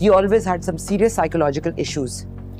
He always had some serious psychological issues.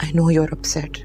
I know you're upset.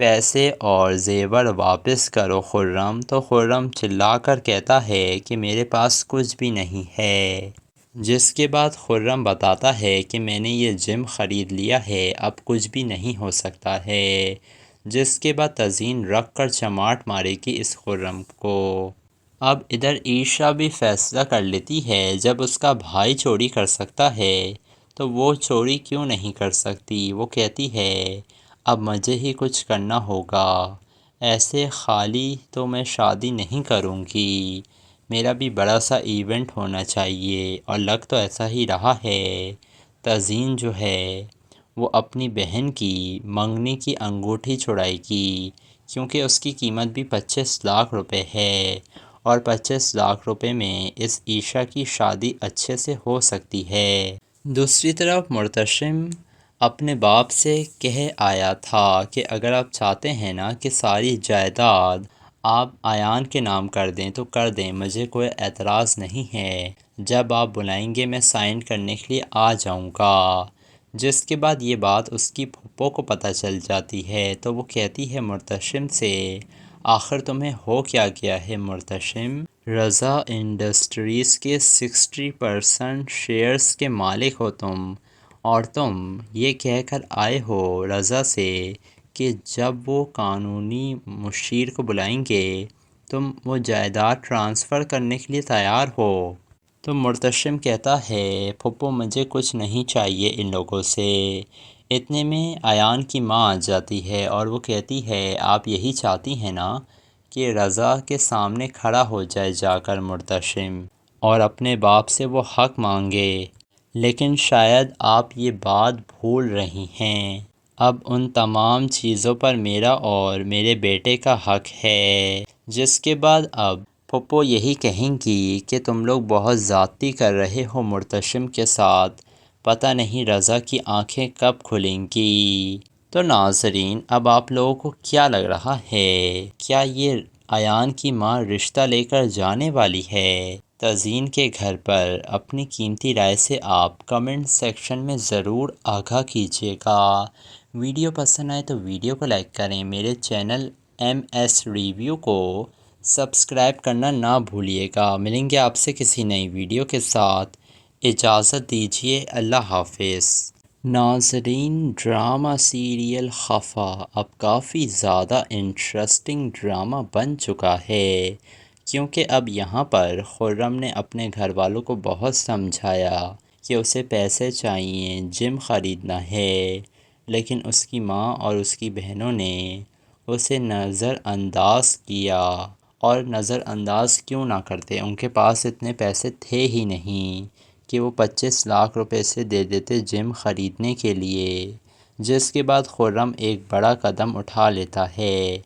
پیسے اور زیور واپس کرو خرم۔ تو خرم چلا کر کہتا ہے کہ میرے پاس کچھ بھی نہیں ہے، جس کے بعد خرم بتاتا ہے کہ میں نے یہ جم خرید لیا ہے، اب کچھ بھی نہیں ہو سکتا ہے، جس کے بعد تزین رکھ کر چماٹ مارے گی اس خرم کو۔ اب ادھر عیشا بھی فیصلہ کر لیتی ہے جب اس کا بھائی چوری کر سکتا ہے تو وہ چوری کیوں نہیں کر سکتی۔ وہ کہتی ہے اب مجھے ہی کچھ کرنا ہوگا، ایسے خالی تو میں شادی نہیں کروں گی، میرا بھی بڑا سا ایونٹ ہونا چاہیے، اور لگ تو ایسا ہی رہا ہے۔ تزین جو ہے وہ اپنی بہن کی منگنی کی انگوٹھی چھڑائے گی، کیونکہ اس کی قیمت بھی 25 لاکھ روپے ہے، اور 25 لاکھ روپے میں اس عیشا کی شادی اچھے سے ہو سکتی ہے۔ دوسری طرف مرتشم اپنے باپ سے کہہ آیا تھا کہ اگر آپ چاہتے ہیں نا کہ ساری جائیداد آپ ایان کے نام کر دیں تو کر دیں، مجھے کوئی اعتراض نہیں ہے، جب آپ بلائیں گے میں سائن کرنے کے لیے آ جاؤں گا۔ جس کے بعد یہ بات اس کی پھپھو کو پتہ چل جاتی ہے تو وہ کہتی ہے مرتشم سے آخر تمہیں ہو کیا گیا ہے مرتشم؟ رضا انڈسٹریز کے 60% شیئرز کے مالک ہو تم، اور تم یہ کہہ کر آئے ہو رضا سے کہ جب وہ قانونی مشیر کو بلائیں گے تم وہ جائیداد ٹرانسفر کرنے کے لیے تیار ہو۔ تو مرتشم کہتا ہے پھپھو مجھے کچھ نہیں چاہیے ان لوگوں سے۔ اتنے میں ایان کی ماں آ جاتی ہے اور وہ کہتی ہے آپ یہی چاہتی ہیں نا کہ رضا کے سامنے کھڑا ہو جائے جا کر مرتشم اور اپنے باپ سے وہ حق مانگے، لیکن شاید آپ یہ بات بھول رہی ہیں، اب ان تمام چیزوں پر میرا اور میرے بیٹے کا حق ہے۔ جس کے بعد اب پھپھو یہی کہیں گی کہ تم لوگ بہت زیادتی کر رہے ہو مرتشم کے ساتھ، پتہ نہیں رضا کی آنکھیں کب کھلیں گی۔ تو ناظرین اب آپ لوگوں کو کیا لگ رہا ہے، کیا یہ ایان کی ماں رشتہ لے کر جانے والی ہے تزین کے گھر پر؟ اپنی قیمتی رائے سے آپ کمنٹ سیکشن میں ضرور آگاہ کیجیے گا۔ ویڈیو پسند آئے تو ویڈیو کو لائک کریں، میرے چینل MS ریویو کو سبسکرائب کرنا نہ بھولیے گا۔ ملیں گے آپ سے کسی نئی ویڈیو کے ساتھ، اجازت دیجیے، اللہ حافظ۔ ناظرین ڈرامہ سیریل خفا اب کافی زیادہ انٹرسٹنگ ڈرامہ بن چکا ہے، کیونکہ اب یہاں پر خرم نے اپنے گھر والوں کو بہت سمجھایا کہ اسے پیسے چاہیے، جم خریدنا ہے، لیکن اس کی ماں اور اس کی بہنوں نے اسے نظر انداز کیا، اور نظر انداز کیوں نہ کرتے، ان کے پاس اتنے پیسے تھے ہی نہیں کہ وہ 25 لاکھ روپے سے دے دیتے جم خریدنے کے لیے۔ جس کے بعد خرم ایک بڑا قدم اٹھا لیتا ہے،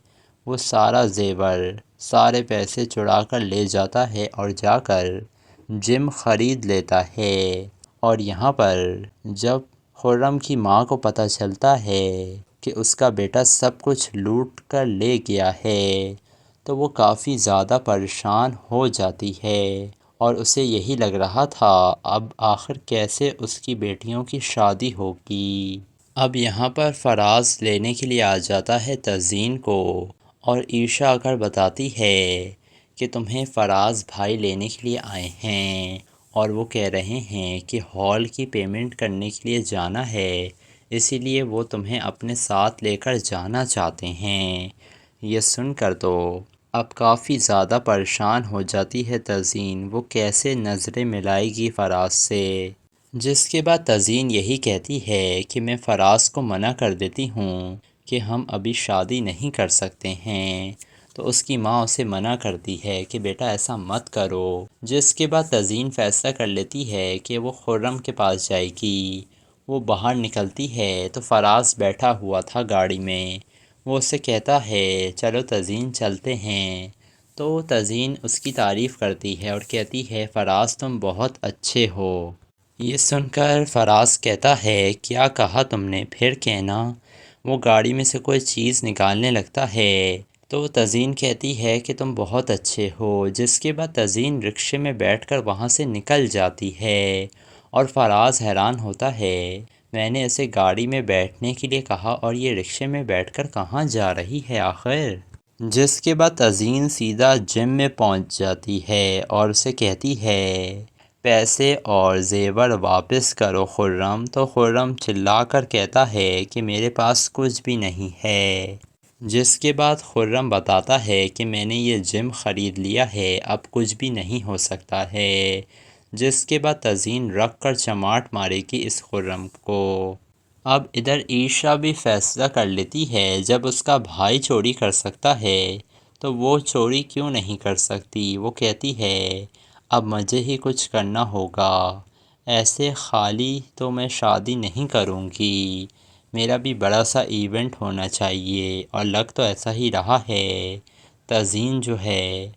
وہ سارا زیور سارے پیسے چڑا کر لے جاتا ہے اور جا کر جم خرید لیتا ہے۔ اور یہاں پر جب خرم کی ماں کو پتہ چلتا ہے کہ اس کا بیٹا سب کچھ لوٹ کر لے گیا ہے تو وہ کافی زیادہ پریشان ہو جاتی ہے، اور اسے یہی لگ رہا تھا اب آخر کیسے اس کی بیٹیوں کی شادی ہوگی۔ اب یہاں پر فراز لینے کے لیے آ جاتا ہے تزین کو، اور عیشا آ کر بتاتی ہے کہ تمہیں فراز بھائی لینے کے لیے آئے ہیں، اور وہ کہہ رہے ہیں کہ ہال کی پیمنٹ کرنے کے لیے جانا ہے، اسی لیے وہ تمہیں اپنے ساتھ لے کر جانا چاہتے ہیں۔ یہ سن کر تو اب کافی زیادہ پریشان ہو جاتی ہے تزین، وہ کیسے نظریں ملائے گی فراز سے۔ جس کے بعد تزین یہی کہتی ہے کہ میں فراز کو منع کر دیتی ہوں کہ ہم ابھی شادی نہیں کر سکتے ہیں، تو اس کی ماں اسے منع کرتی ہے کہ بیٹا ایسا مت کرو۔ جس کے بعد تزین فیصلہ کر لیتی ہے کہ وہ خرم کے پاس جائے گی۔ وہ باہر نکلتی ہے تو فراز بیٹھا ہوا تھا گاڑی میں، وہ اسے کہتا ہے چلو تزین چلتے ہیں، تو تزین اس کی تعریف کرتی ہے اور کہتی ہے فراز تم بہت اچھے ہو۔ یہ سن کر فراز کہتا ہے کیا کہا تم نے، پھر کہنا۔ وہ گاڑی میں سے کوئی چیز نکالنے لگتا ہے تو تزین کہتی ہے کہ تم بہت اچھے ہو۔ جس کے بعد تزین رکشے میں بیٹھ کر وہاں سے نکل جاتی ہے، اور فراز حیران ہوتا ہے میں نے اسے گاڑی میں بیٹھنے کے لیے کہا اور یہ رکشے میں بیٹھ کر کہاں جا رہی ہے آخر؟ جس کے بعد تزین سیدھا جم میں پہنچ جاتی ہے اور اسے کہتی ہے پیسے اور زیور واپس کرو خرم۔ تو خرم چلا کر کہتا ہے کہ میرے پاس کچھ بھی نہیں ہے، جس کے بعد خرم بتاتا ہے کہ میں نے یہ جم خرید لیا ہے، اب کچھ بھی نہیں ہو سکتا ہے، جس کے بعد تزین رکھ کر چماٹ مارے گی اس خرم کو۔ اب ادھر عیشا بھی فیصلہ کر لیتی ہے جب اس کا بھائی چوری کر سکتا ہے تو وہ چوری کیوں نہیں کر سکتی۔ وہ کہتی ہے اب مجھے ہی کچھ کرنا ہوگا، ایسے خالی تو میں شادی نہیں کروں گی، میرا بھی بڑا سا ایونٹ ہونا چاہیے، اور لگ تو ایسا ہی رہا ہے۔ تزین جو ہے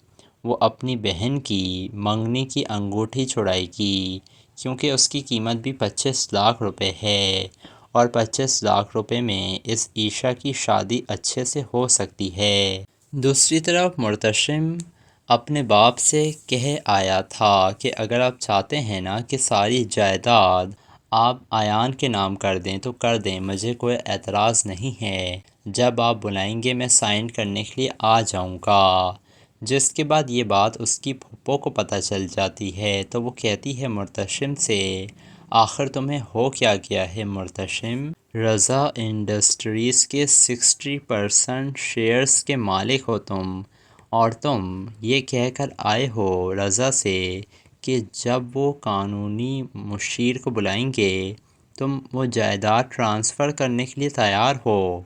وہ اپنی بہن کی منگنی کی انگوٹھی چھڑائے گی کیونکہ اس کی قیمت بھی 25 لاکھ روپے ہے، اور 25 لاکھ روپے میں اس عیشا کی شادی اچھے سے ہو سکتی ہے۔ دوسری طرف مرتشم اپنے باپ سے کہہ آیا تھا کہ اگر آپ چاہتے ہیں نا کہ ساری جائیداد آپ ایان کے نام کر دیں تو کر دیں، مجھے کوئی اعتراض نہیں ہے، جب آپ بلائیں گے میں سائن کرنے کے لیے آ جاؤں گا۔ جس کے بعد یہ بات اس کی پھپھو کو پتہ چل جاتی ہے تو وہ کہتی ہے مرتشم سے آخر تمہیں ہو کیا گیا ہے مرتشم؟ رضا انڈسٹریز کے 60% شیئرز کے مالک ہو تم، اور تم یہ کہہ کر آئے ہو رضا سے کہ جب وہ قانونی مشیر کو بلائیں گے تم وہ جائیداد ٹرانسفر کرنے کے لیے تیار ہو۔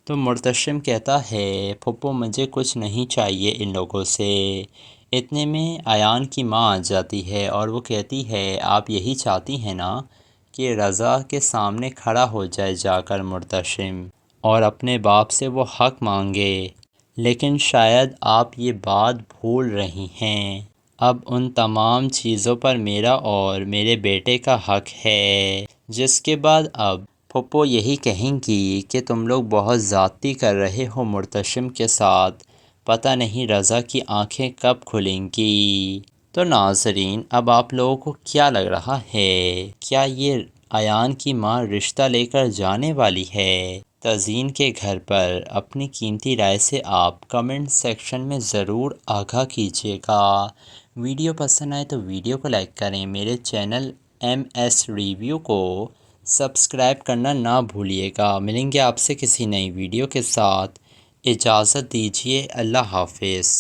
تو مرتشم کہتا ہے پھپھو مجھے کچھ نہیں چاہیے ان لوگوں سے۔ اتنے میں ایان کی ماں آ جاتی ہے اور وہ کہتی ہے آپ یہی چاہتی ہیں نا کہ رضا کے سامنے کھڑا ہو جائے جا کر مرتشم اور اپنے باپ سے وہ حق مانگے، لیکن شاید آپ یہ بات بھول رہی ہیں، اب ان تمام چیزوں پر میرا اور میرے بیٹے کا حق ہے۔ جس کے بعد اب پھپھو یہی کہیں گی کہ تم لوگ بہت زیادتی کر رہے ہو مرتشم کے ساتھ، پتہ نہیں رضا کی آنکھیں کب کھلیں گی۔ تو ناظرین اب آپ لوگوں کو کیا لگ رہا ہے، کیا یہ ایان کی ماں رشتہ لے کر جانے والی ہے تزین کے گھر پر؟ اپنی قیمتی رائے سے آپ کمنٹ سیکشن میں ضرور آگاہ کیجیے گا۔ ویڈیو پسند آئے تو ویڈیو کو لائک کریں، میرے چینل MS ریویو کو سبسکرائب کرنا نہ بھولیے گا۔ ملیں گے آپ سے کسی نئی ویڈیو کے ساتھ، اجازت دیجیے، اللہ حافظ۔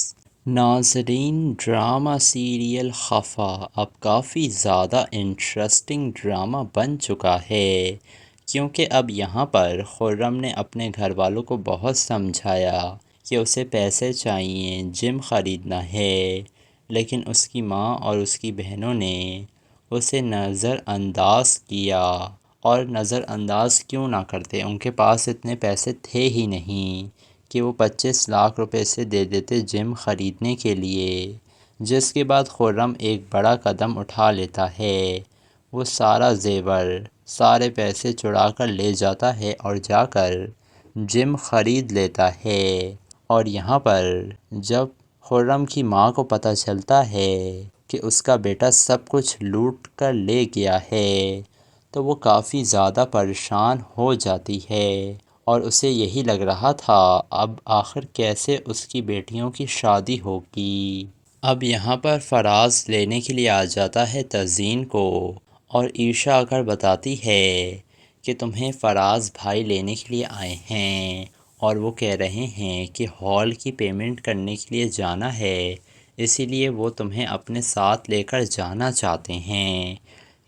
ناظرین ڈرامہ سیریل خفا اب کافی زیادہ انٹرسٹنگ ڈرامہ بن چکا ہے، کیونکہ اب یہاں پر خرم نے اپنے گھر والوں کو بہت سمجھایا کہ اسے پیسے چاہیے، جم خریدنا ہے، لیکن اس کی ماں اور اس کی بہنوں نے اسے نظر انداز کیا، اور نظر انداز کیوں نہ کرتے، ان کے پاس اتنے پیسے تھے ہی نہیں کہ وہ 25 لاکھ روپے سے دے دیتے جم خریدنے کے لیے۔ جس کے بعد خرم ایک بڑا قدم اٹھا لیتا ہے، وہ سارا زیور سارے پیسے چڑا کر لے جاتا ہے اور جا کر جم خرید لیتا ہے۔ اور یہاں پر جب خرم کی ماں کو پتہ چلتا ہے کہ اس کا بیٹا سب کچھ لوٹ کر لے گیا ہے تو وہ کافی زیادہ پریشان ہو جاتی ہے، اور اسے یہی لگ رہا تھا اب آخر کیسے اس کی بیٹیوں کی شادی ہوگی۔ اب یہاں پر فراز لینے کے لیے آ جاتا ہے تزین کو، اور عیشا آ کر بتاتی ہے کہ تمہیں فراز بھائی لینے کے لیے آئے ہیں، اور وہ کہہ رہے ہیں کہ ہال کی پیمنٹ کرنے کے لیے جانا ہے، اسی لیے وہ تمہیں اپنے ساتھ لے کر جانا چاہتے ہیں۔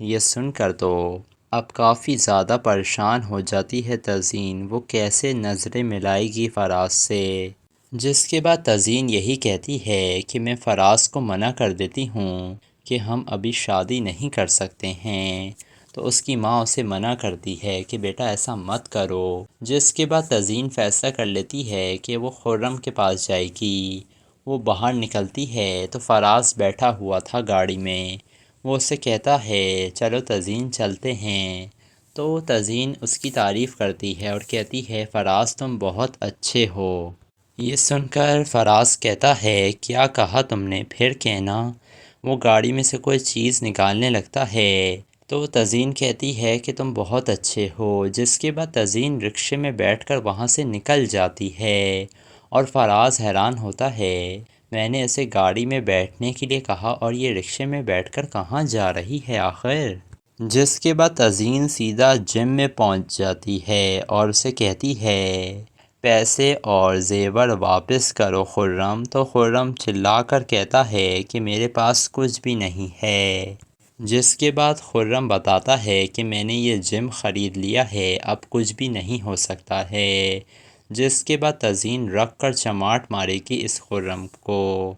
یہ سن کر تو اب کافی زیادہ پریشان ہو جاتی ہے تزین، وہ کیسے نظریں ملائے گی فراز سے۔ جس کے بعد تزین یہی کہتی ہے کہ میں فراز کو منع کر دیتی ہوں کہ ہم ابھی شادی نہیں کر سکتے ہیں، تو اس کی ماں اسے منع کرتی ہے کہ بیٹا ایسا مت کرو۔ جس کے بعد تزین فیصلہ کر لیتی ہے کہ وہ خرم کے پاس جائے گی۔ وہ باہر نکلتی ہے تو فراز بیٹھا ہوا تھا گاڑی میں، وہ اسے کہتا ہے چلو تزین چلتے ہیں، تو تزین اس کی تعریف کرتی ہے اور کہتی ہے فراز تم بہت اچھے ہو۔ یہ سن کر فراز کہتا ہے کیا کہا تم نے، پھر کہنا۔ وہ گاڑی میں سے کوئی چیز نکالنے لگتا ہے، تو تزین کہتی ہے کہ تم بہت اچھے ہو، جس کے بعد تزین رکشے میں بیٹھ کر وہاں سے نکل جاتی ہے اور فراز حیران ہوتا ہے، میں نے اسے گاڑی میں بیٹھنے کے لیے کہا اور یہ رکشے میں بیٹھ کر کہاں جا رہی ہے آخر؟ جس کے بعد تزین سیدھا جم میں پہنچ جاتی ہے اور اسے کہتی ہے پیسے اور زیور واپس کرو خرم، تو خرم چلا کر کہتا ہے کہ میرے پاس کچھ بھی نہیں ہے، جس کے بعد خرم بتاتا ہے کہ میں نے یہ جم خرید لیا ہے، اب کچھ بھی نہیں ہو سکتا ہے، جس کے بعد تزین رکھ کر چماٹ مارے گی اس خرم کو۔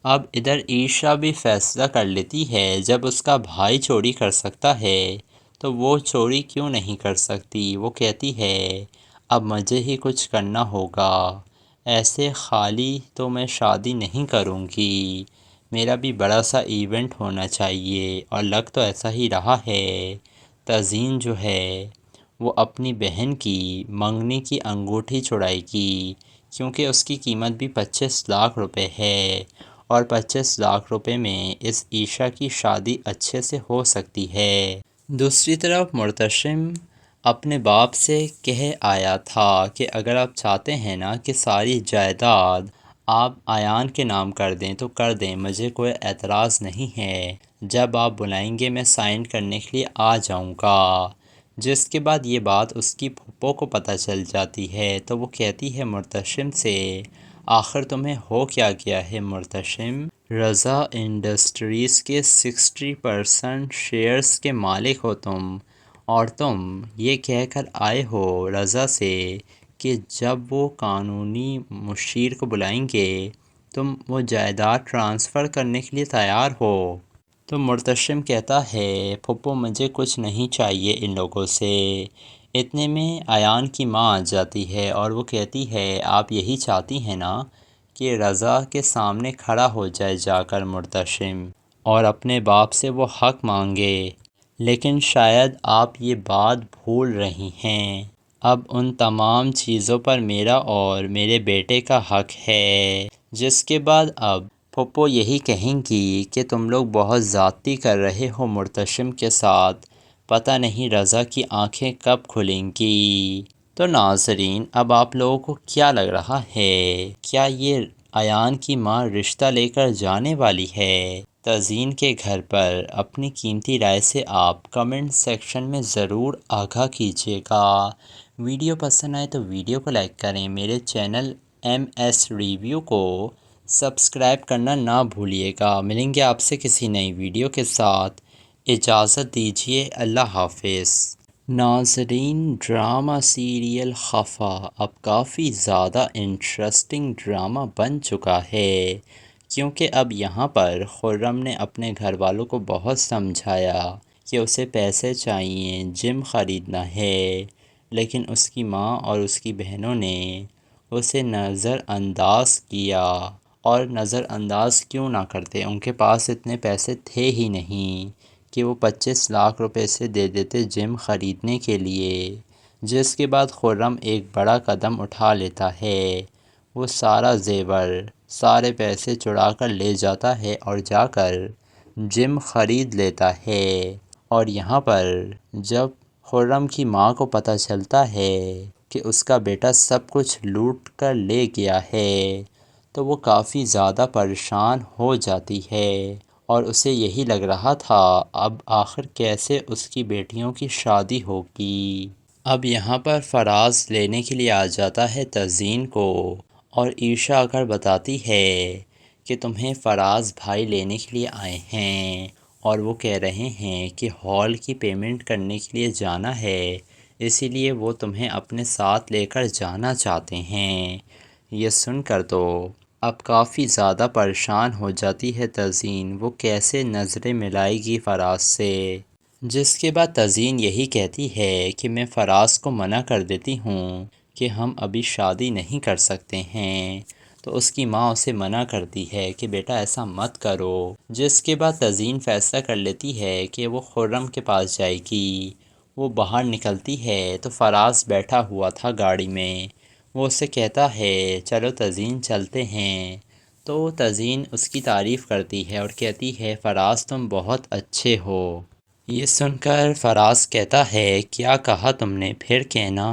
اب ادھر عیشا بھی فیصلہ کر لیتی ہے جب اس کا بھائی چوری کر سکتا ہے تو وہ چوری کیوں نہیں کر سکتی۔ وہ کہتی ہے اب مجھے ہی کچھ کرنا ہوگا، ایسے خالی تو میں شادی نہیں کروں گی، میرا بھی بڑا سا ایونٹ ہونا چاہیے، اور لگ تو ایسا ہی رہا ہے۔ تزین جو ہے وہ اپنی بہن کی منگنی کی انگوٹھی چڑھائے گی، کیونکہ اس کی قیمت بھی 25 لاکھ روپے ہے، اور 25 لاکھ روپے میں اس عیشا کی شادی اچھے سے ہو سکتی ہے۔ دوسری طرف مرتشم اپنے باپ سے کہہ آیا تھا کہ اگر آپ چاہتے ہیں نا کہ ساری جائیداد آپ ایان کے نام کر دیں تو کر دیں، مجھے کوئی اعتراض نہیں ہے، جب آپ بلائیں گے میں سائن کرنے کے لیے آ جاؤں گا۔ جس کے بعد یہ بات اس کی پھپھو کو پتہ چل جاتی ہے تو وہ کہتی ہے مرتشم سے آخر تمہیں ہو کیا گیا ہے مرتشم؟ رضا انڈسٹریز کے 60% شیئرز کے مالک ہو تم، اور تم یہ کہہ کر آئے ہو رضا سے کہ جب وہ قانونی مشیر کو بلائیں گے تم وہ جائیداد ٹرانسفر کرنے کے لیے تیار ہو۔ تو مرتشم کہتا ہے پھپھو مجھے کچھ نہیں چاہیے ان لوگوں سے۔ اتنے میں ایان کی ماں آ جاتی ہے اور وہ کہتی ہے آپ یہی چاہتی ہیں نا کہ رضا کے سامنے کھڑا ہو جائے جا کر مرتشم اور اپنے باپ سے وہ حق مانگے، لیکن شاید آپ یہ بات بھول رہی ہیں، اب ان تمام چیزوں پر میرا اور میرے بیٹے کا حق ہے۔ جس کے بعد اب پھپھو یہی کہیں گی کہ تم لوگ بہت زیادتی کر رہے ہو مرتشم کے ساتھ، پتہ نہیں رضا کی آنکھیں کب کھلیں گی۔ تو ناظرین اب آپ لوگوں کو کیا لگ رہا ہے، کیا یہ ایان کی ماں رشتہ لے کر جانے والی ہے تزین کے گھر پر؟ اپنی قیمتی رائے سے آپ کمنٹ سیکشن میں ضرور آگاہ کیجیے گا۔ ویڈیو پسند آئے تو ویڈیو کو لائک کریں، میرے چینل MS ریویو کو سبسکرائب کرنا نہ بھولیے گا۔ ملیں گے آپ سے کسی نئی ویڈیو کے ساتھ، اجازت دیجیے، اللہ حافظ۔ ناظرین ڈرامہ سیریل خفا اب کافی زیادہ انٹرسٹنگ ڈرامہ بن چکا ہے، کیونکہ اب یہاں پر خرم نے اپنے گھر والوں کو بہت سمجھایا کہ اسے پیسے چاہیے، جم خریدنا ہے، لیکن اس کی ماں اور اس کی بہنوں نے اسے نظر انداز کیا، اور نظر انداز کیوں نہ کرتے، ان کے پاس اتنے پیسے تھے ہی نہیں کہ وہ 25 لاکھ روپے سے دے دیتے جم خریدنے کے لیے۔ جس کے بعد خرم ایک بڑا قدم اٹھا لیتا ہے، وہ سارا زیور سارے پیسے چڑا کر لے جاتا ہے اور جا کر جم خرید لیتا ہے۔ اور یہاں پر جب خرم کی ماں کو پتہ چلتا ہے کہ اس کا بیٹا سب کچھ لوٹ کر لے گیا ہے تو وہ کافی زیادہ پریشان ہو جاتی ہے، اور اسے یہی لگ رہا تھا اب آخر کیسے اس کی بیٹیوں کی شادی ہوگی۔ اب یہاں پر فراز لینے کے لیے آ جاتا ہے تزین کو، اور عیشا آ کر بتاتی ہے کہ تمہیں فراز بھائی لینے کے لیے آئے ہیں، اور وہ کہہ رہے ہیں کہ ہال کی پیمنٹ کرنے کے لیے جانا ہے، اسی لیے وہ تمہیں اپنے ساتھ لے کر جانا چاہتے ہیں۔ یہ سن کر تو اب کافی زیادہ پریشان ہو جاتی ہے تزین، وہ کیسے نظریں ملائے گی فراز سے۔ جس کے بعد تزین یہی کہتی ہے کہ میں فراز کو منع کر دیتی ہوں کہ ہم ابھی شادی نہیں کر سکتے ہیں، تو اس کی ماں اسے منع کرتی ہے کہ بیٹا ایسا مت کرو۔ جس کے بعد تزین فیصلہ کر لیتی ہے کہ وہ خرم کے پاس جائے گی۔ وہ باہر نکلتی ہے تو فراز بیٹھا ہوا تھا گاڑی میں، وہ اسے کہتا ہے چلو تزین چلتے ہیں، تو تزین اس کی تعریف کرتی ہے اور کہتی ہے فراز تم بہت اچھے ہو، یہ سن کر فراز کہتا ہے کیا کہا تم نے، پھر کہنا۔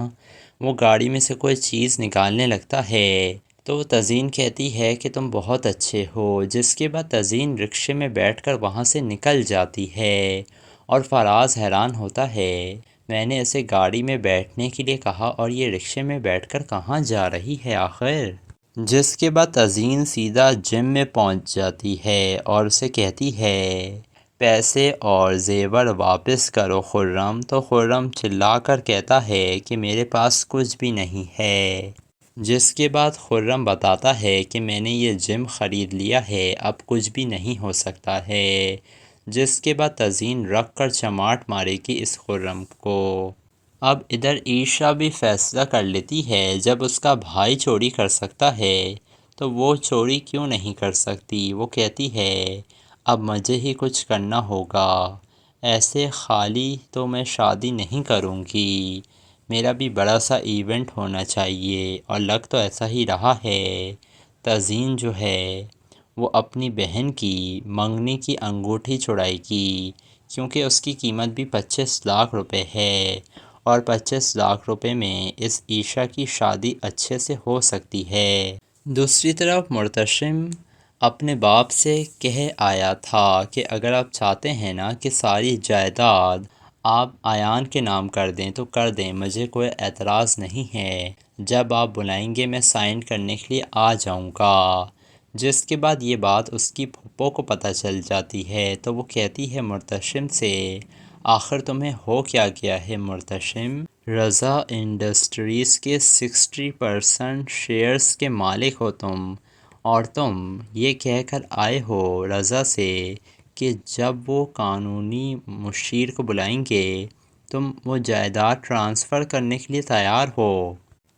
وہ گاڑی میں سے کوئی چیز نکالنے لگتا ہے تو تزین کہتی ہے کہ تم بہت اچھے ہو، جس کے بعد تزین رکشے میں بیٹھ کر وہاں سے نکل جاتی ہے اور فراز حیران ہوتا ہے میں نے اسے گاڑی میں بیٹھنے کے لیے کہا اور یہ رکشے میں بیٹھ کر کہاں جا رہی ہے آخر۔ جس کے بعد تزین سیدھا جم میں پہنچ جاتی ہے اور اسے کہتی ہے پیسے اور زیور واپس کرو خرم، تو خرم چلا کر کہتا ہے کہ میرے پاس کچھ بھی نہیں ہے۔ جس کے بعد خرم بتاتا ہے کہ میں نے یہ جم خرید لیا ہے، اب کچھ بھی نہیں ہو سکتا ہے۔ جس کے بعد تزین رکھ کر چماٹ مارے گی اس خرم کو۔ اب ادھر عیشا بھی فیصلہ کر لیتی ہے جب اس کا بھائی چوری کر سکتا ہے تو وہ چوری کیوں نہیں کر سکتی۔ وہ کہتی ہے اب مجھے ہی کچھ کرنا ہوگا، ایسے خالی تو میں شادی نہیں کروں گی، میرا بھی بڑا سا ایونٹ ہونا چاہیے، اور لگ تو ایسا ہی رہا ہے۔ تزین جو ہے وہ اپنی بہن کی منگنی کی انگوٹھی چڑھائے گی کیونکہ اس کی قیمت بھی 25 لاکھ روپے ہے اور 25 لاکھ روپے میں اس عیشا کی شادی اچھے سے ہو سکتی ہے۔ دوسری طرف مرتشم اپنے باپ سے کہہ آیا تھا کہ اگر آپ چاہتے ہیں نا کہ ساری جائیداد آپ ایان کے نام کر دیں تو کر دیں، مجھے کوئی اعتراض نہیں ہے، جب آپ بلائیں گے میں سائن کرنے کے لیے آ جاؤں گا۔ جس کے بعد یہ بات اس کی پھپھو کو پتہ چل جاتی ہے تو وہ کہتی ہے مرتشم سے آخر تمہیں ہو کیا گیا ہے مرتشم؟ رضا انڈسٹریز کے 60% شیئرز کے مالک ہو تم، اور تم یہ کہہ کر آئے ہو رضا سے کہ جب وہ قانونی مشیر کو بلائیں گے تم وہ جائیداد ٹرانسفر کرنے کے لیے تیار ہو۔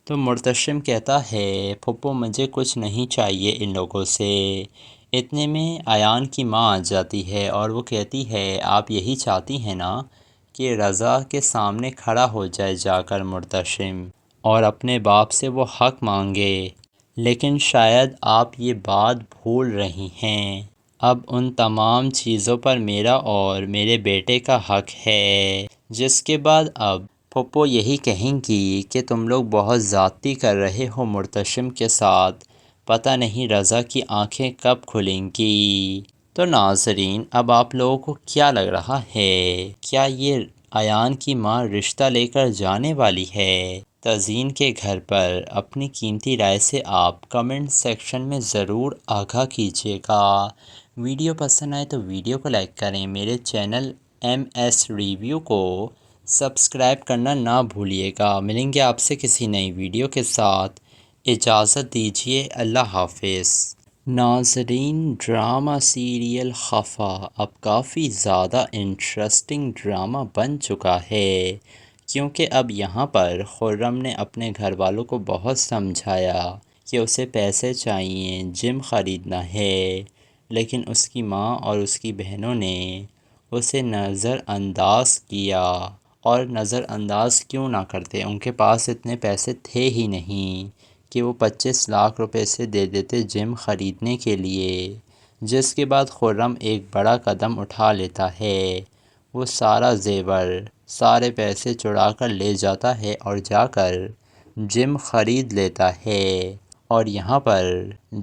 تو مرتشم کہتا ہے پھپھو مجھے کچھ نہیں چاہیے ان لوگوں سے۔ اتنے میں ایان کی ماں آ جاتی ہے اور وہ کہتی ہے آپ یہی چاہتی ہیں نا کہ رضا کے سامنے کھڑا ہو جائے جا کر مرتشم اور اپنے باپ سے وہ حق مانگے، لیکن شاید آپ یہ بات بھول رہی ہیں، اب ان تمام چیزوں پر میرا اور میرے بیٹے کا حق ہے۔ جس کے بعد اب پھپھو یہی کہیں گی کہ تم لوگ بہت زیادتی کر رہے ہو مرتشم کے ساتھ، پتہ نہیں رضا کی آنکھیں کب کھلیں گی۔ تو ناظرین اب آپ لوگوں کو کیا لگ رہا ہے، کیا یہ ایان کی ماں رشتہ لے کر جانے والی ہے تزین کے گھر پر؟ اپنی قیمتی رائے سے آپ کمنٹ سیکشن میں ضرور آگاہ کیجیے گا۔ ویڈیو پسند آئے تو ویڈیو کو لائک کریں، میرے چینل MS ریویو کو سبسکرائب کرنا نہ بھولیے گا۔ ملیں گے آپ سے کسی نئی ویڈیو کے ساتھ، اجازت دیجیے، اللہ حافظ۔ ناظرین ڈرامہ سیریل خفا اب کافی زیادہ انٹرسٹنگ ڈرامہ بن چکا ہے، کیونکہ اب یہاں پر خرم نے اپنے گھر والوں کو بہت سمجھایا کہ اسے پیسے چاہیے، جم خریدنا ہے، لیکن اس کی ماں اور اس کی بہنوں نے اسے نظر انداز کیا، اور نظر انداز کیوں نہ کرتے، ان کے پاس اتنے پیسے تھے ہی نہیں کہ وہ 25 لاکھ روپے سے دے دیتے جم خریدنے کے لیے۔ جس کے بعد خرم ایک بڑا قدم اٹھا لیتا ہے، وہ سارا زیور سارے پیسے چڑا کر لے جاتا ہے اور جا کر جم خرید لیتا ہے۔ اور یہاں پر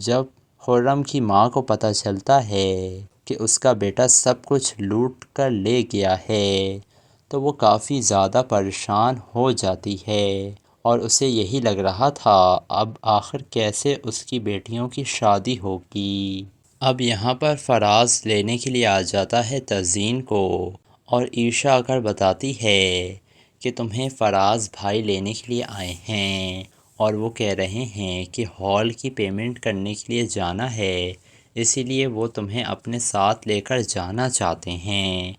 جب خرم کی ماں کو پتہ چلتا ہے کہ اس کا بیٹا سب کچھ لوٹ کر لے گیا ہے تو وہ کافی زیادہ پریشان ہو جاتی ہے، اور اسے یہی لگ رہا تھا اب آخر کیسے اس کی بیٹیوں کی شادی ہوگی۔ اب یہاں پر فراز لینے کے لیے آ جاتا ہے تزین کو، اور عیشا آ کر بتاتی ہے کہ تمہیں فراز بھائی لینے کے لیے آئے ہیں اور وہ کہہ رہے ہیں کہ ہال کی پیمنٹ کرنے کے لیے جانا ہے، اسی لیے وہ تمہیں اپنے ساتھ لے کر جانا چاہتے ہیں۔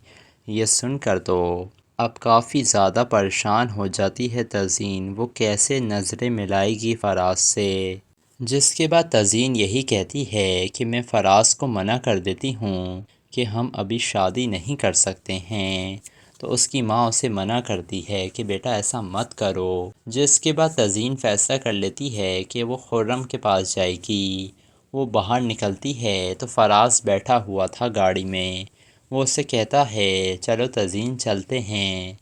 یہ سن کر تو اب کافی زیادہ پریشان ہو جاتی ہے تزین، وہ کیسے نظریں ملائے گی فراز سے۔ جس کے بعد تزین یہی کہتی ہے کہ میں فراز کو منع کر دیتی ہوں کہ ہم ابھی شادی نہیں کر سکتے ہیں، تو اس کی ماں اسے منع کرتی ہے کہ بیٹا ایسا مت کرو۔ جس کے بعد تزین فیصلہ کر لیتی ہے کہ وہ خرم کے پاس جائے گی۔ وہ باہر نکلتی ہے تو فراز بیٹھا ہوا تھا گاڑی میں، وہ اسے کہتا ہے چلو تزین چلتے ہیں،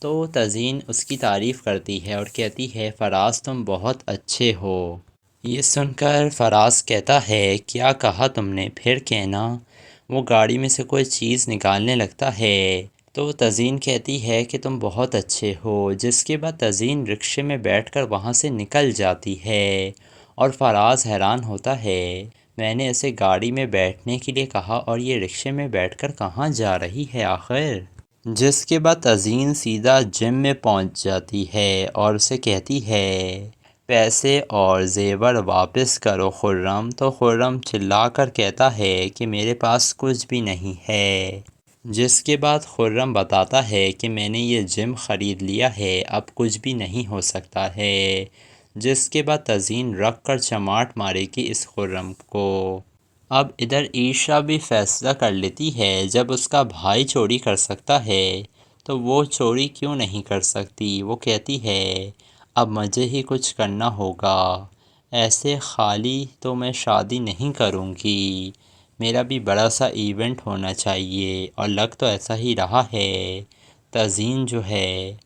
تو تزین اس کی تعریف کرتی ہے اور کہتی ہے فراز تم بہت اچھے ہو۔ یہ سن کر فراز کہتا ہے کیا کہا تم نے، پھر کہنا۔ وہ گاڑی میں سے کوئی چیز نکالنے لگتا ہے تو تزین کہتی ہے کہ تم بہت اچھے ہو، جس کے بعد تزین رکشے میں بیٹھ کر وہاں سے نکل جاتی ہے اور فراز حیران ہوتا ہے میں نے اسے گاڑی میں بیٹھنے کے لیے کہا اور یہ رکشے میں بیٹھ کر کہاں جا رہی ہے آخر۔ جس کے بعد تزین سیدھا جم میں پہنچ جاتی ہے اور اسے کہتی ہے پیسے اور زیور واپس کرو خرم، تو خرم چلا کر کہتا ہے کہ میرے پاس کچھ بھی نہیں ہے۔ جس کے بعد خرم بتاتا ہے کہ میں نے یہ جم خرید لیا ہے، اب کچھ بھی نہیں ہو سکتا ہے۔ جس کے بعد تزین رکھ کر چماٹ مارے گی اس خرم کو۔ اب ادھر عیشا بھی فیصلہ کر لیتی ہے جب اس کا بھائی چوری کر سکتا ہے تو وہ چوری کیوں نہیں کر سکتی۔ وہ کہتی ہے اب مجھے ہی کچھ کرنا ہوگا، ایسے خالی تو میں شادی نہیں کروں گی، میرا بھی بڑا سا ایونٹ ہونا چاہیے، اور لگ تو ایسا ہی رہا ہے۔ تزین جو ہے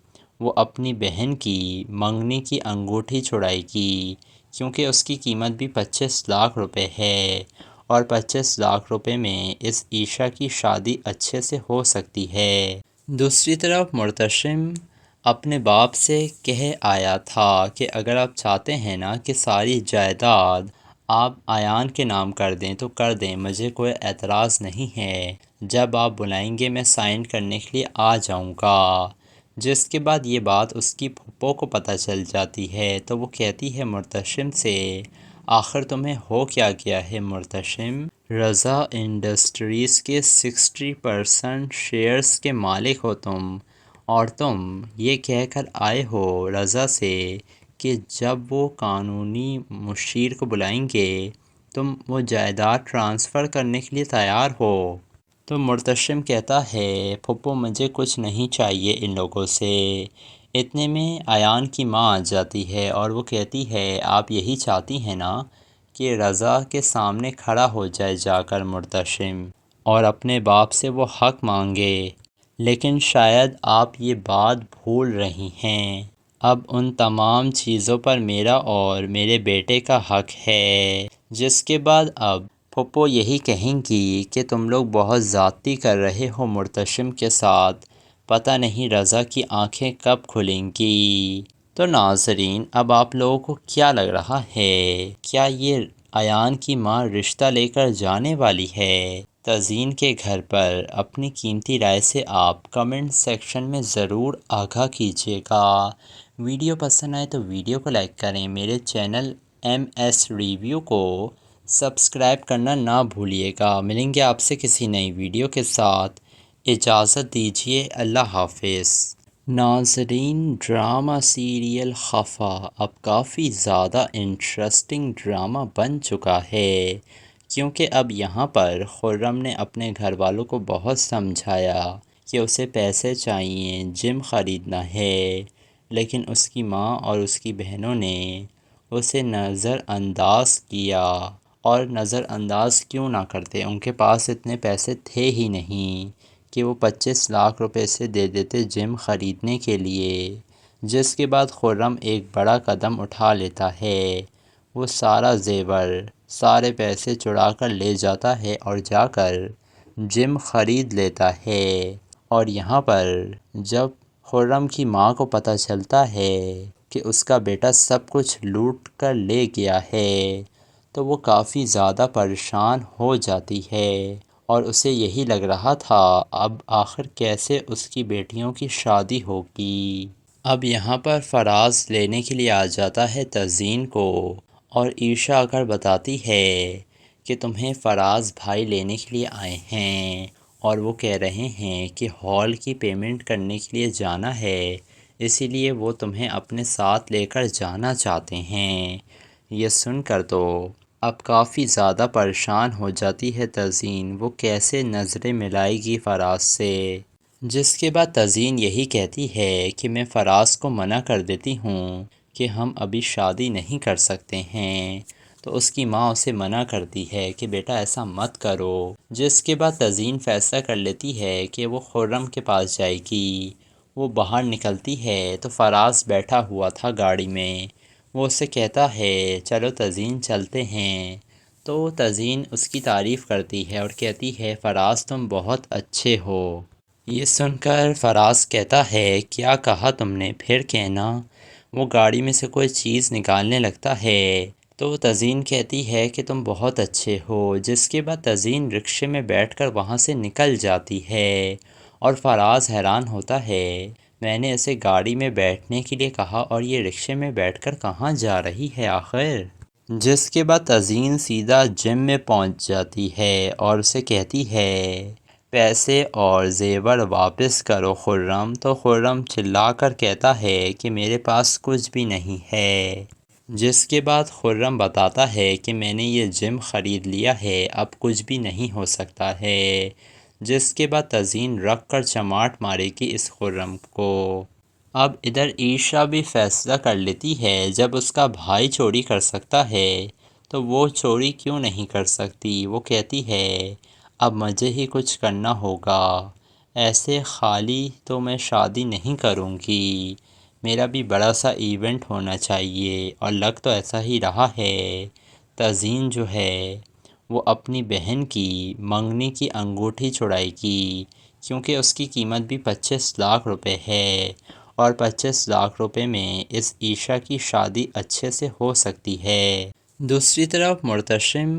وہ اپنی بہن کی منگنی کی انگوٹھی چھڑائے گی کیونکہ اس کی قیمت بھی 25 لاکھ روپے ہے اور 25 لاکھ روپے میں اس عیشا کی شادی اچھے سے ہو سکتی ہے۔ دوسری طرف مرتشم اپنے باپ سے کہہ آیا تھا کہ اگر آپ چاہتے ہیں نا کہ ساری جائیداد آپ ایان کے نام کر دیں تو کر دیں، مجھے کوئی اعتراض نہیں ہے، جب آپ بلائیں گے میں سائن کرنے کے لیے آ جاؤں گا۔ جس کے بعد یہ بات اس کی پھپھو کو پتہ چل جاتی ہے تو وہ کہتی ہے مرتشم سے آخر تمہیں ہو کیا گیا ہے مرتشم، رضا انڈسٹریز کے 60% شیئرز کے مالک ہو تم، اور تم یہ کہہ کر آئے ہو رضا سے کہ جب وہ قانونی مشیر کو بلائیں گے تم وہ جائیداد ٹرانسفر کرنے کے لیے تیار ہو۔ تو مرتشم کہتا ہے پھپھو مجھے کچھ نہیں چاہیے ان لوگوں سے۔ اتنے میں ایان کی ماں آ جاتی ہے اور وہ کہتی ہے آپ یہی چاہتی ہیں نا کہ رضا کے سامنے کھڑا ہو جائے جا کر مرتشم اور اپنے باپ سے وہ حق مانگے، لیکن شاید آپ یہ بات بھول رہی ہیں، اب ان تمام چیزوں پر میرا اور میرے بیٹے کا حق ہے۔ جس کے بعد اب پھپھو یہی کہیں گی کہ تم لوگ بہت زیادتی کر رہے ہو مرتشم کے ساتھ، پتہ نہیں رضا کی آنکھیں کب کھلیں گی۔ تو ناظرین اب آپ لوگوں کو کیا لگ رہا ہے، کیا یہ ایان کی ماں رشتہ لے کر جانے والی ہے تزین کے گھر پر؟ اپنی قیمتی رائے سے آپ کمنٹ سیکشن میں ضرور آگاہ کیجیے گا۔ ویڈیو پسند آئے تو ویڈیو کو لائک کریں، میرے چینل MS ریویو کو سبسکرائب کرنا نہ بھولیے گا۔ ملیں گے آپ سے کسی نئی ویڈیو کے ساتھ، اجازت دیجیے، اللہ حافظ۔ ناظرین ڈرامہ سیریل خفا اب کافی زیادہ انٹرسٹنگ ڈرامہ بن چکا ہے، کیونکہ اب یہاں پر خرم نے اپنے گھر والوں کو بہت سمجھایا کہ اسے پیسے چاہیے، جم خریدنا ہے، لیکن اس کی ماں اور اس کی بہنوں نے اسے نظر انداز کیا، اور نظر انداز کیوں نہ کرتے، ان کے پاس اتنے پیسے تھے ہی نہیں کہ وہ 25 لاکھ روپے سے دے دیتے جم خریدنے کے لیے۔ جس کے بعد خرم ایک بڑا قدم اٹھا لیتا ہے، وہ سارا زیور سارے پیسے چڑا کر لے جاتا ہے اور جا کر جم خرید لیتا ہے۔ اور یہاں پر جب خرم کی ماں کو پتہ چلتا ہے کہ اس کا بیٹا سب کچھ لوٹ کر لے گیا ہے تو وہ کافی زیادہ پریشان ہو جاتی ہے، اور اسے یہی لگ رہا تھا اب آخر کیسے اس کی بیٹیوں کی شادی ہوگی۔ اب یہاں پر فراز لینے کے لیے آ جاتا ہے تزین کو، اور عیشا آ کر بتاتی ہے کہ تمہیں فراز بھائی لینے کے لیے آئے ہیں اور وہ کہہ رہے ہیں کہ ہال کی پیمنٹ کرنے کے لیے جانا ہے، اسی لیے وہ تمہیں اپنے ساتھ لے کر جانا چاہتے ہیں۔ یہ سن کر تو اب کافی زیادہ پریشان ہو جاتی ہے تزین، وہ کیسے نظریں ملائے گی فراز سے۔ جس کے بعد تزین یہی کہتی ہے کہ میں فراز کو منع کر دیتی ہوں کہ ہم ابھی شادی نہیں کر سکتے ہیں، تو تو اس کی ماں اسے منع کرتی ہے کہ بیٹا ایسا مت کرو، جس کے بعد تزین فیصلہ کر لیتی ہے کہ وہ خرم کے پاس جائے گی۔ وہ باہر نکلتی ہے تو فراز بیٹھا ہوا تھا گاڑی میں۔ وہ اسے کہتا ہے چلو تزین چلتے ہیں، تو تزین اس کی تعریف کرتی ہے اور کہتی ہے فراز تم بہت اچھے ہو۔ یہ سن کر فراز کہتا ہے کیا کہا تم نے، پھر کہنا۔ وہ گاڑی میں سے کوئی چیز نکالنے لگتا ہے تو تزین کہتی ہے کہ تم بہت اچھے ہو، جس کے بعد تزین رکشے میں بیٹھ کر وہاں سے نکل جاتی ہے اور فراز حیران ہوتا ہے میں نے اسے گاڑی میں بیٹھنے کے لیے کہا اور یہ رکشے میں بیٹھ کر کہاں جا رہی ہے آخر۔ جس کے بعد تزین سیدھا جم میں پہنچ جاتی ہے اور اسے کہتی ہے پیسے اور زیور واپس کرو خرم، تو خرم چلا کر کہتا ہے کہ میرے پاس کچھ بھی نہیں ہے۔ جس کے بعد خرم بتاتا ہے کہ میں نے یہ جم خرید لیا ہے، اب کچھ بھی نہیں ہو سکتا ہے۔ جس کے بعد تزین رکھ کر چماٹ مارے گی اس خرم کو۔ اب ادھر عیشا بھی فیصلہ کر لیتی ہے جب اس کا بھائی چوری کر سکتا ہے تو وہ چوری کیوں نہیں کر سکتی۔ وہ کہتی ہے اب مجھے ہی کچھ کرنا ہوگا، ایسے خالی تو میں شادی نہیں کروں گی، میرا بھی بڑا سا ایونٹ ہونا چاہیے، اور لگ تو ایسا ہی رہا ہے۔ تزین جو ہے وہ اپنی بہن کی منگنی کی انگوٹھی چھڑائے گی، کیونکہ اس کی قیمت بھی 25 لاکھ روپے ہے، اور 25 لاکھ روپے میں اس عیشا کی شادی اچھے سے ہو سکتی ہے۔ دوسری طرف مرتشم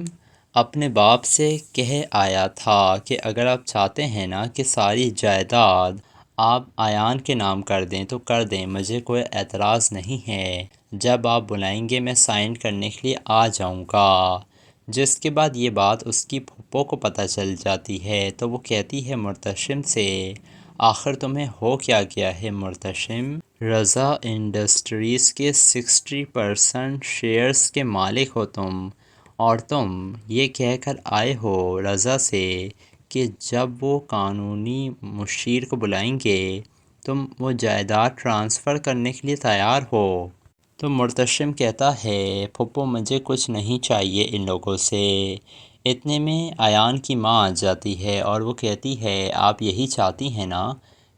اپنے باپ سے کہہ آیا تھا کہ اگر آپ چاہتے ہیں نا کہ ساری جائیداد آپ ایان کے نام کر دیں تو کر دیں، مجھے کوئی اعتراض نہیں ہے، جب آپ بلائیں گے میں سائن کرنے کے لیے آ جاؤں گا۔ جس کے بعد یہ بات اس کی پھپھو کو پتہ چل جاتی ہے تو وہ کہتی ہے مرتشم سے آخر تمہیں ہو کیا گیا ہے مرتشم؟ رضا انڈسٹریز کے 60% شیئرز کے مالک ہو تم، اور تم یہ کہہ کر آئے ہو رضا سے کہ جب وہ قانونی مشیر کو بلائیں گے تم وہ جائیداد ٹرانسفر کرنے کے لیے تیار ہو۔ تو مرتشم کہتا ہے پھپھو مجھے کچھ نہیں چاہیے ان لوگوں سے۔ اتنے میں ایان کی ماں آ جاتی ہے اور وہ کہتی ہے آپ یہی چاہتی ہیں نا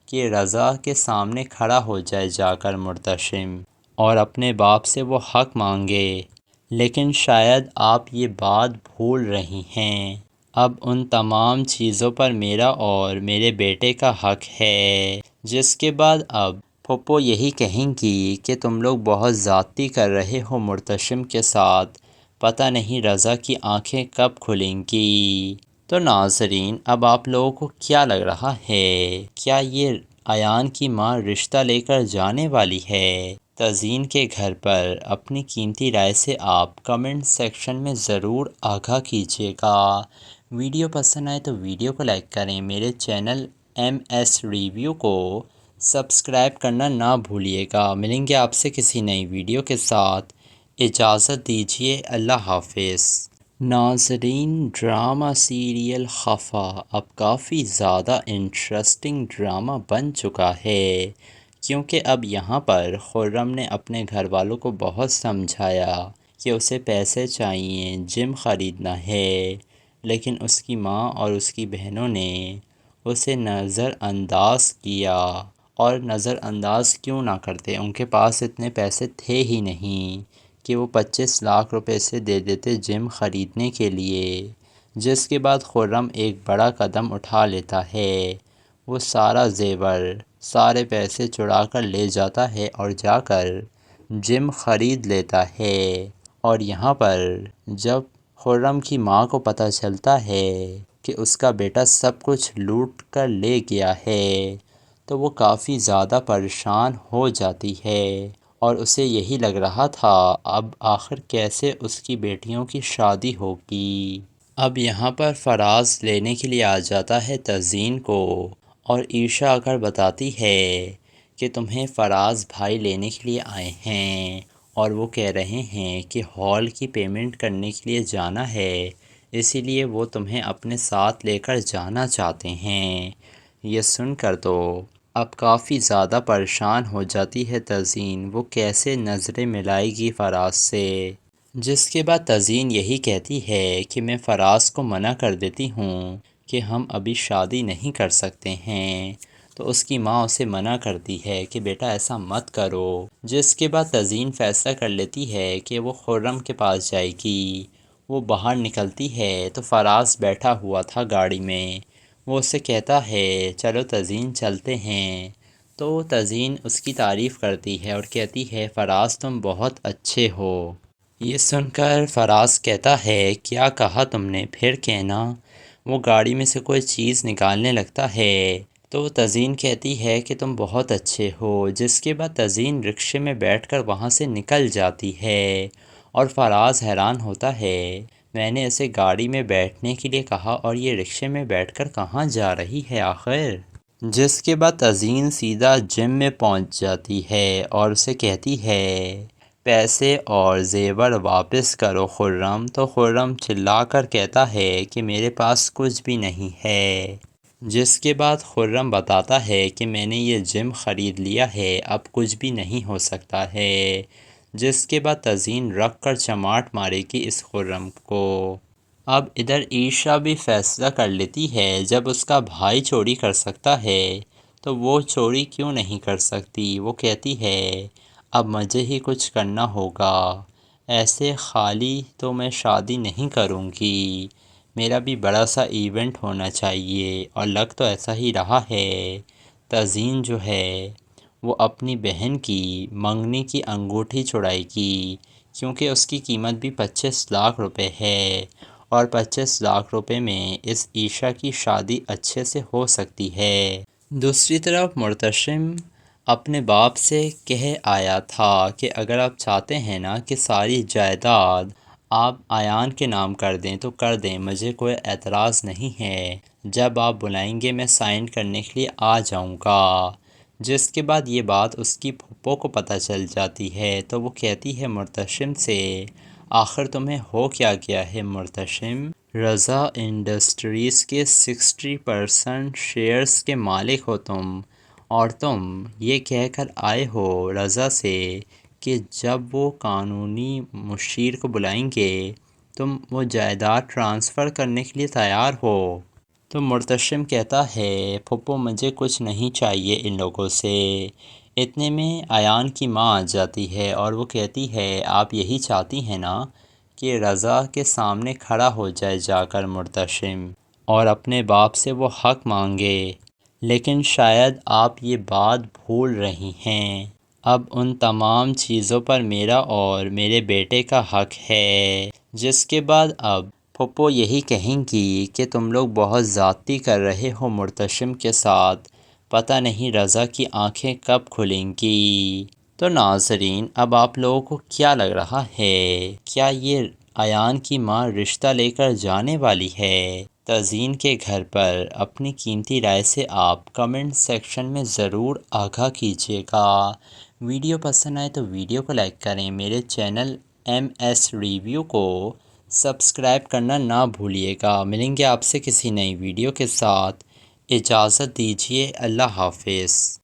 کہ رضا کے سامنے کھڑا ہو جائے جا کر مرتشم اور اپنے باپ سے وہ حق مانگے، لیکن شاید آپ یہ بات بھول رہی ہیں، اب ان تمام چیزوں پر میرا اور میرے بیٹے کا حق ہے۔ جس کے بعد اب پھپھو یہی کہیں گی کہ تم لوگ بہت زیادتی کر رہے ہو مرتشم کے ساتھ، پتہ نہیں رضا کی آنکھیں کب کھلیں گی۔ تو ناظرین اب آپ لوگوں کو کیا لگ رہا ہے، کیا یہ ایان کی ماں رشتہ لے کر جانے والی ہے تزین کے گھر پر؟ اپنی قیمتی رائے سے آپ کمنٹ سیکشن میں ضرور آگاہ کیجیے گا۔ ویڈیو پسند آئے تو ویڈیو کو لائک کریں، میرے چینل MS ریویو کو سبسکرائب کرنا نہ بھولیے گا۔ ملیں گے آپ سے کسی نئی ویڈیو کے ساتھ، اجازت دیجیے، اللہ حافظ۔ ناظرین ڈرامہ سیریل خفا اب کافی زیادہ انٹرسٹنگ ڈرامہ بن چکا ہے، کیونکہ اب یہاں پر خرم نے اپنے گھر والوں کو بہت سمجھایا کہ اسے پیسے چاہیے، جم خریدنا ہے، لیکن اس کی ماں اور اس کی بہنوں نے اسے نظر انداز کیا، اور نظر انداز کیوں نہ کرتے، ان کے پاس اتنے پیسے تھے ہی نہیں کہ وہ 25 لاکھ روپے سے دے دیتے جم خریدنے کے لیے۔ جس کے بعد خرم ایک بڑا قدم اٹھا لیتا ہے، وہ سارا زیور سارے پیسے چڑا کر لے جاتا ہے اور جا کر جم خرید لیتا ہے۔ اور یہاں پر جب خرم کی ماں کو پتہ چلتا ہے کہ اس کا بیٹا سب کچھ لوٹ کر لے گیا ہے تو وہ کافی زیادہ پریشان ہو جاتی ہے، اور اسے یہی لگ رہا تھا اب آخر کیسے اس کی بیٹیوں کی شادی ہوگی۔ اب یہاں پر فراز لینے کے لیے آ جاتا ہے تزین کو، اور عیشا آ کر بتاتی ہے کہ تمہیں فراز بھائی لینے کے لیے آئے ہیں، اور وہ کہہ رہے ہیں کہ ہال کی پیمنٹ کرنے کے لیے جانا ہے، اسی لیے وہ تمہیں اپنے ساتھ لے کر جانا چاہتے ہیں۔ یہ سن کر تو اب کافی زیادہ پریشان ہو جاتی ہے تزین، وہ کیسے نظریں ملائے گی فراز سے۔ جس کے بعد تزین یہی کہتی ہے کہ میں فراز کو منع کر دیتی ہوں کہ ہم ابھی شادی نہیں کر سکتے ہیں، تو اس کی ماں اسے منع کرتی ہے کہ بیٹا ایسا مت کرو۔ جس کے بعد تزین فیصلہ کر لیتی ہے کہ وہ خرم کے پاس جائے گی۔ وہ باہر نکلتی ہے تو فراز بیٹھا ہوا تھا گاڑی میں۔ وہ اسے کہتا ہے چلو تزین چلتے ہیں، تو تزین اس کی تعریف کرتی ہے اور کہتی ہے فراز تم بہت اچھے ہو۔ یہ سن کر فراز کہتا ہے کیا کہا تم نے، پھر کہنا۔ وہ گاڑی میں سے کوئی چیز نکالنے لگتا ہے تو تزین کہتی ہے کہ تم بہت اچھے ہو۔ جس کے بعد تزین رکشے میں بیٹھ کر وہاں سے نکل جاتی ہے اور فراز حیران ہوتا ہے میں نے اسے گاڑی میں بیٹھنے کے لیے کہا اور یہ رکشے میں بیٹھ کر کہاں جا رہی ہے آخر۔ جس کے بعد تزین سیدھا جم میں پہنچ جاتی ہے اور اسے کہتی ہے پیسے اور زیور واپس کرو خرم، تو خرم چلا کر کہتا ہے کہ میرے پاس کچھ بھی نہیں ہے۔ جس کے بعد خرم بتاتا ہے کہ میں نے یہ جم خرید لیا ہے، اب کچھ بھی نہیں ہو سکتا ہے۔ جس کے بعد تزین رکھ کر چماٹ مارے گی اس خرم کو۔ اب ادھر عیشا بھی فیصلہ کر لیتی ہے جب اس کا بھائی چوری کر سکتا ہے تو وہ چوری کیوں نہیں کر سکتی۔ وہ کہتی ہے اب مجھے ہی کچھ کرنا ہوگا، ایسے خالی تو میں شادی نہیں کروں گی، میرا بھی بڑا سا ایونٹ ہونا چاہیے، اور لگ تو ایسا ہی رہا ہے۔ تزین جو ہے وہ اپنی بہن کی منگنی کی انگوٹھی چھڑائے گی کیونکہ اس کی قیمت بھی 25 لاکھ روپے ہے اور 25 لاکھ روپے میں اس عیشا کی شادی اچھے سے ہو سکتی ہے۔ دوسری طرف مرتشم اپنے باپ سے کہہ آیا تھا کہ اگر آپ چاہتے ہیں نا کہ ساری جائیداد آپ ایان کے نام کر دیں تو کر دیں، مجھے کوئی اعتراض نہیں ہے، جب آپ بلائیں گے میں سائن کرنے کے لیے آ جاؤں گا۔ جس کے بعد یہ بات اس کی پھپھو کو پتہ چل جاتی ہے تو وہ کہتی ہے مرتشم سے آخر تمہیں ہو کیا گیا ہے مرتشم، رضا انڈسٹریز کے 60% شیئرز کے مالک ہو تم، اور تم یہ کہہ کر آئے ہو رضا سے کہ جب وہ قانونی مشیر کو بلائیں گے تم وہ جائیداد ٹرانسفر کرنے کے لیے تیار ہو۔ تو مرتشم کہتا ہے پھپھو مجھے کچھ نہیں چاہیے ان لوگوں سے۔ اتنے میں ایان کی ماں آ جاتی ہے اور وہ کہتی ہے آپ یہی چاہتی ہیں نا کہ رضا کے سامنے کھڑا ہو جائے جا کر مرتشم اور اپنے باپ سے وہ حق مانگے، لیکن شاید آپ یہ بات بھول رہی ہیں، اب ان تمام چیزوں پر میرا اور میرے بیٹے کا حق ہے۔ جس کے بعد اب پھپھو یہی کہیں گی کہ تم لوگ بہت زیادتی کر رہے ہو مرتشم کے ساتھ، پتہ نہیں رضا کی آنکھیں کب کھلیں گی۔ تو ناظرین اب آپ لوگوں کو کیا لگ رہا ہے، کیا یہ ایان کی ماں رشتہ لے کر جانے والی ہے تزین کے گھر پر؟ اپنی قیمتی رائے سے آپ کمنٹ سیکشن میں ضرور آگاہ کیجیے گا۔ ویڈیو پسند آئے تو ویڈیو کو لائک کریں، میرے چینل MS ریویو کو سبسکرائب کرنا نہ بھولیے گا۔ ملیں گے آپ سے کسی نئی ویڈیو کے ساتھ، اجازت دیجیے، اللہ حافظ۔